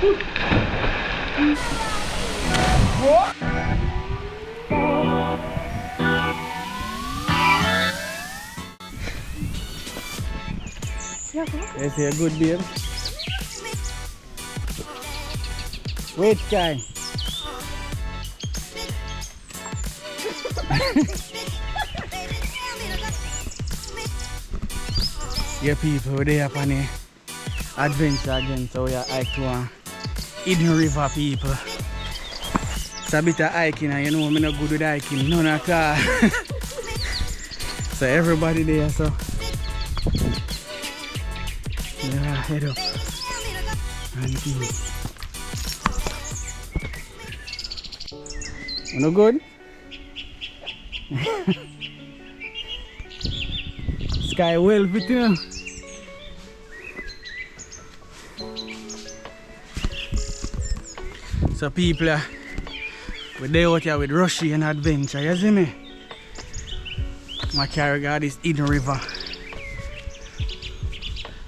Is he a good babe? Wait, guy. Yeah, people, we're there upon the adventure again, so we are hiking to Hidden River, people. It's a bit of hiking, and you know, I'm not good with hiking, none at all. So everybody there, so yeah, head up and keep. You no good? Sky well fit, you know. So people, we're there out here with Rushy and adventure, you see me? My carry got this Hidden River.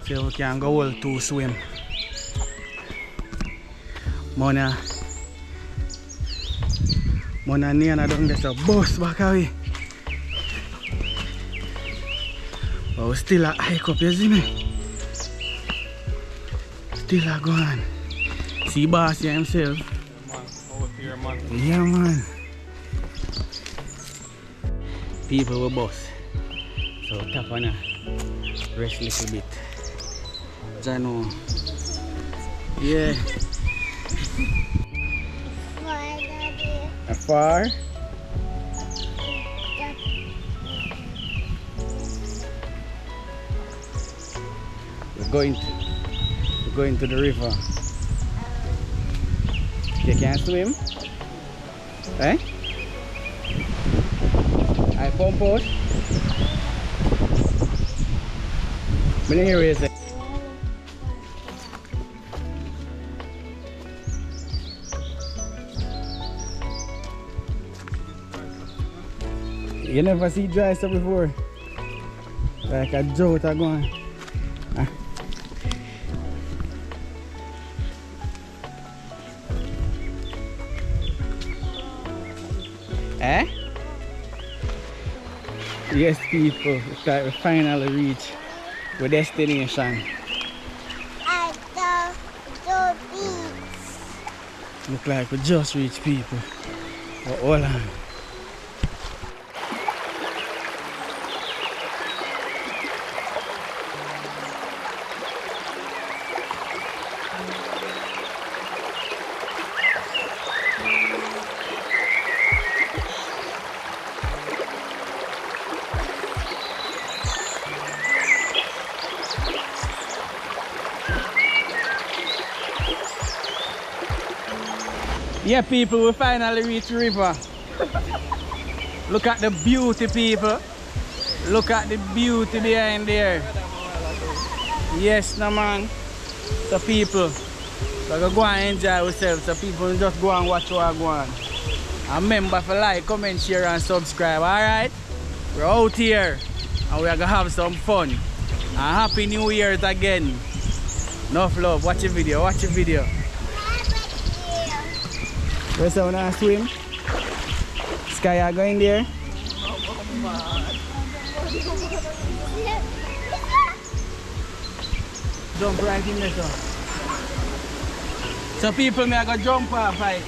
So we can go all to swim. Mona Nana don't get a bus back away. But we still a hike up, you see me? Still a go on. See boss here himself. Yeah, man. Yeah, man. People will bus. So tap on a rest a little bit. Jano. Yeah. Afar. We're going to the river. You can't swim? Eh? I pump out. But here is it. You never see dry stuff before? Like a drought going. Ah. Eh? Yes, people, we finally reach our destination. At the beach. Look like we just reached, people. But hold on. Yeah, people, we finally reached the river. Look at the beauty, people. Look at the beauty behind there. Yes, no man. So people, we're going to go and enjoy ourselves. So people just go and watch what we're going. And remember to like, comment, share and subscribe, alright? We're out here and we're going to have some fun. And Happy New Year's again. Enough love. Watch the video, watch the video. Where's the one swim? Sky, are going there? Jump right in there, so. So people, me I go jump off, right?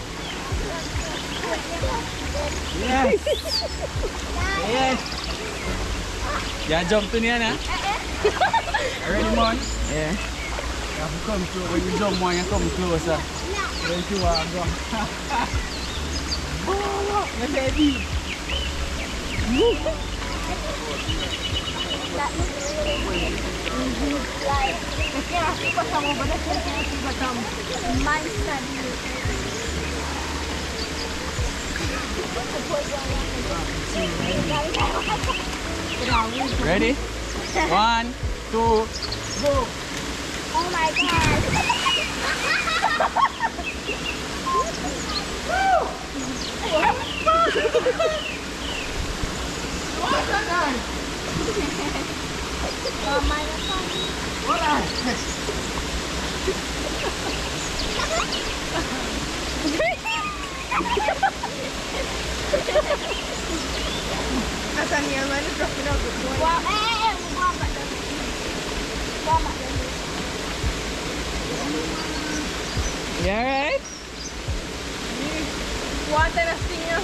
Yes. Yes. Yeah, jump to here, nah? Ready, man? Yeah. You have to come through. When you jump, man, you come closer. When you are gone. Oh, look at this. Ready? 1, 2, go. Oh my god. You alright? One time I sing you.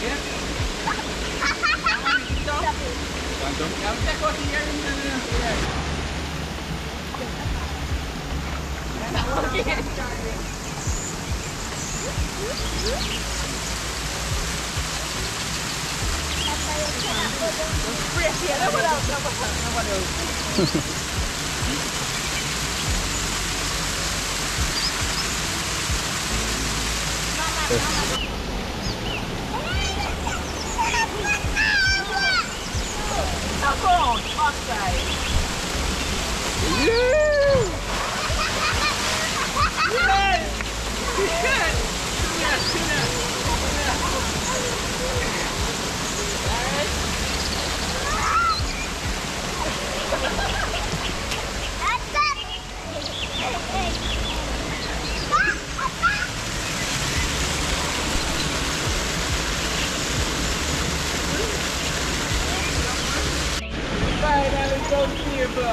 Yeah. I'm check out here. Come on, outside. Yes! Finally come here, bro.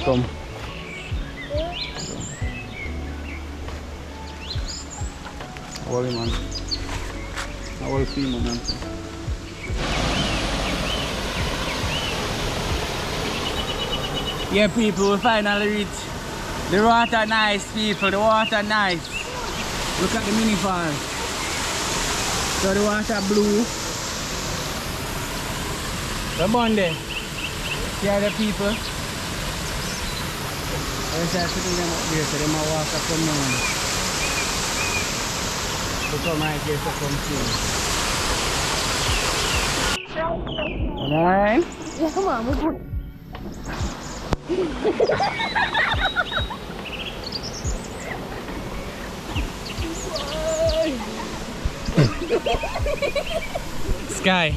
Come. Holy man. I will see you, man. Yeah, people, we finally reach the water. Nice, people. The water nice. Look at the mini falls. So the water blue. The Monday. Yeah, the people. I was sitting them up there, so they might walk up from down. To come right here to come see. Alright? Yeah, come on, we're good. Sky.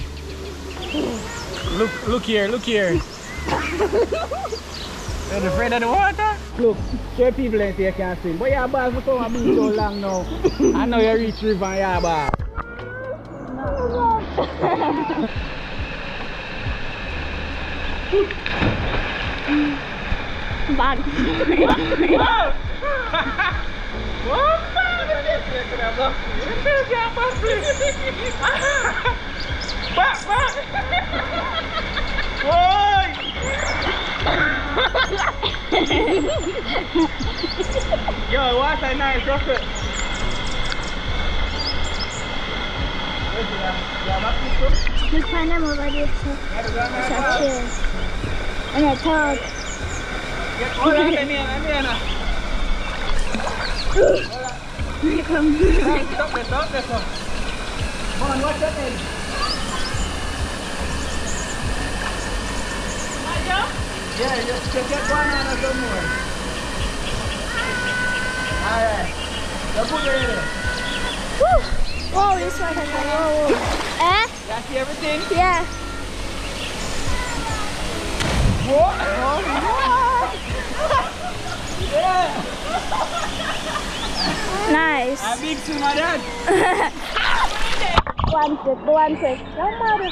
Look here, look here. You're afraid of the water? Look, show people ain't you can't swim. But your ball for come and be so long now. I know you reach river and your ball. Bag. Yo, water nice, drop it. Just find them over there. Cheers. And I thought. Hold on, Anna. Come. Stop this one. Come on, watch that end. Yeah, just get one and some more. Alright. Now put it in there. Woo! Whoa, this one has a whoa. Eh? You see everything? Yeah. What? Yeah. Nice. A big swimmer, Dad. One quick. No matter.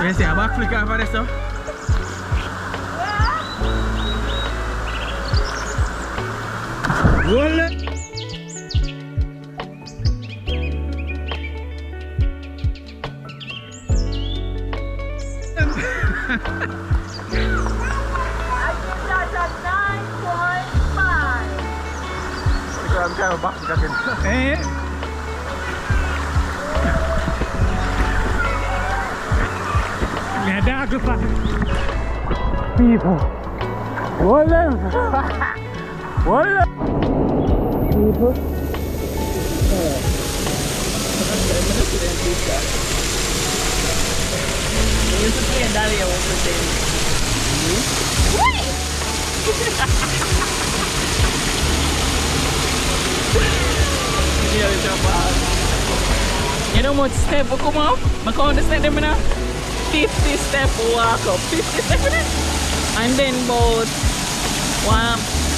You see a back flick off of this stuff? Hold it! I'm kind of back again. Eh? Yeah, dog people. Hold them. Hold them. people. We used to play Dalia with the thing. You know how much step will come up? I count the step them now. 50 step walk up. 50 step in it. And then about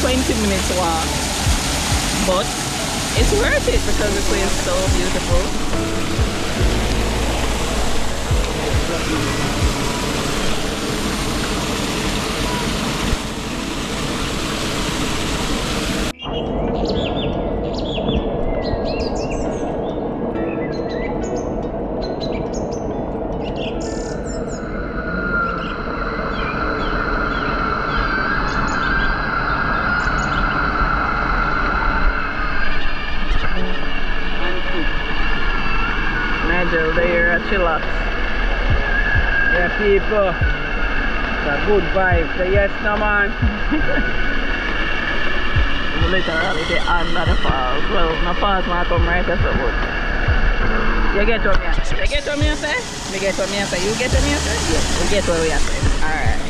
20 minutes walk. But it's worth it because the place is so beautiful. There, chillax. Yeah, people. It's a good vibe. Say yes, no man. Literally, the under the falls. Well, the falls might come right as well. You get what me say? You get what me say? Me get what me say? You get what me say? Yes, we get what we say. Alright.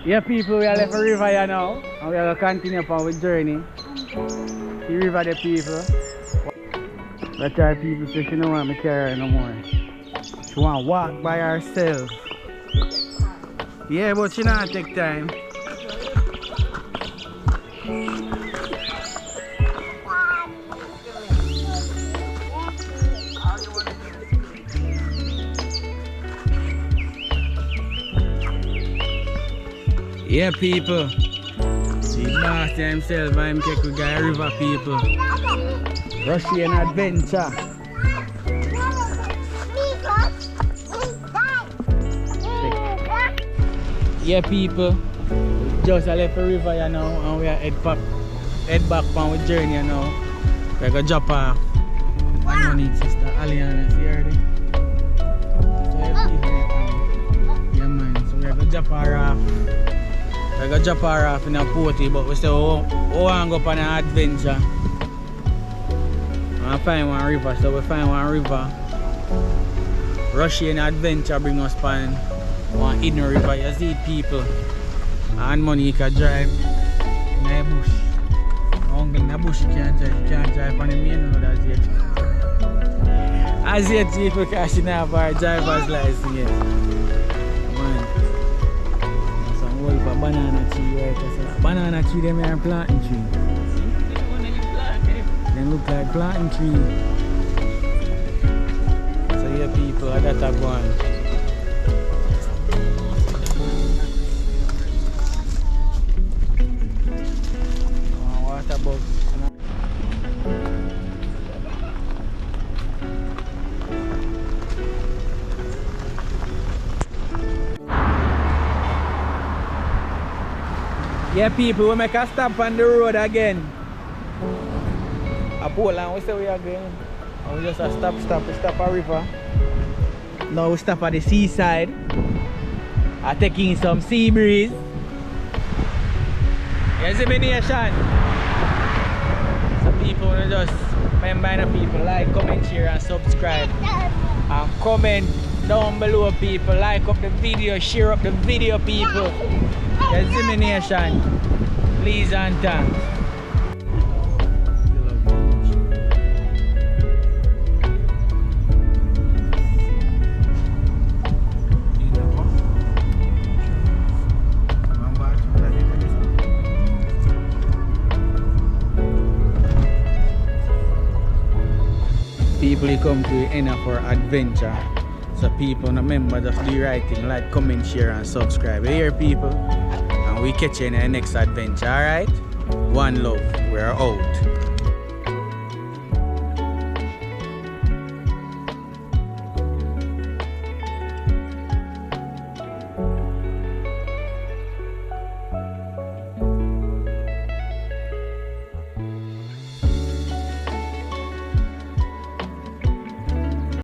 Yeah, people, we are left a river here now, and we are going to continue upon our journey. The river, the people. That's why people say she don't want me carry her no more. She want to walk by herself. Yeah, but she not take time. Yeah, people. The boss himself and him take with guy river people. Russian adventure. Yeah, people. Just left the river you know, and we are head back on our journey you know. We're gonna drop off. And my need sister Aliana, see her there? So yeah, people. Yeah, man. So we're gonna drop her off. I got drop her off in a porty, but we still want to go on an adventure. I find one river, so we find one river. Russian adventure bring us on one hidden river. You see people and money you can drive in the bush. Only in the bush you can't drive on the main road as yet. As yet people because she don't have her driver's license yet. A banana tree right there. Banana tree them are planting tree. They look like planting tree. So yeah people, I got that one. Water bugs. Yeah, people, we make a stop on the road again. A Portland, we say we again. And we just a stop, we stop a river. Now we stop at the seaside. I take in some sea breeze. You see me nation? So people wanna just remember the people like, comment, share and subscribe. And comment down below people. Like up the video, share up the video people. You see me nation? Please and thanks. People come to end of our adventure. So people remember just do the right thing, like, comment, share and subscribe. You hear people? And we catch you in the next adventure, alright? One love, we're out.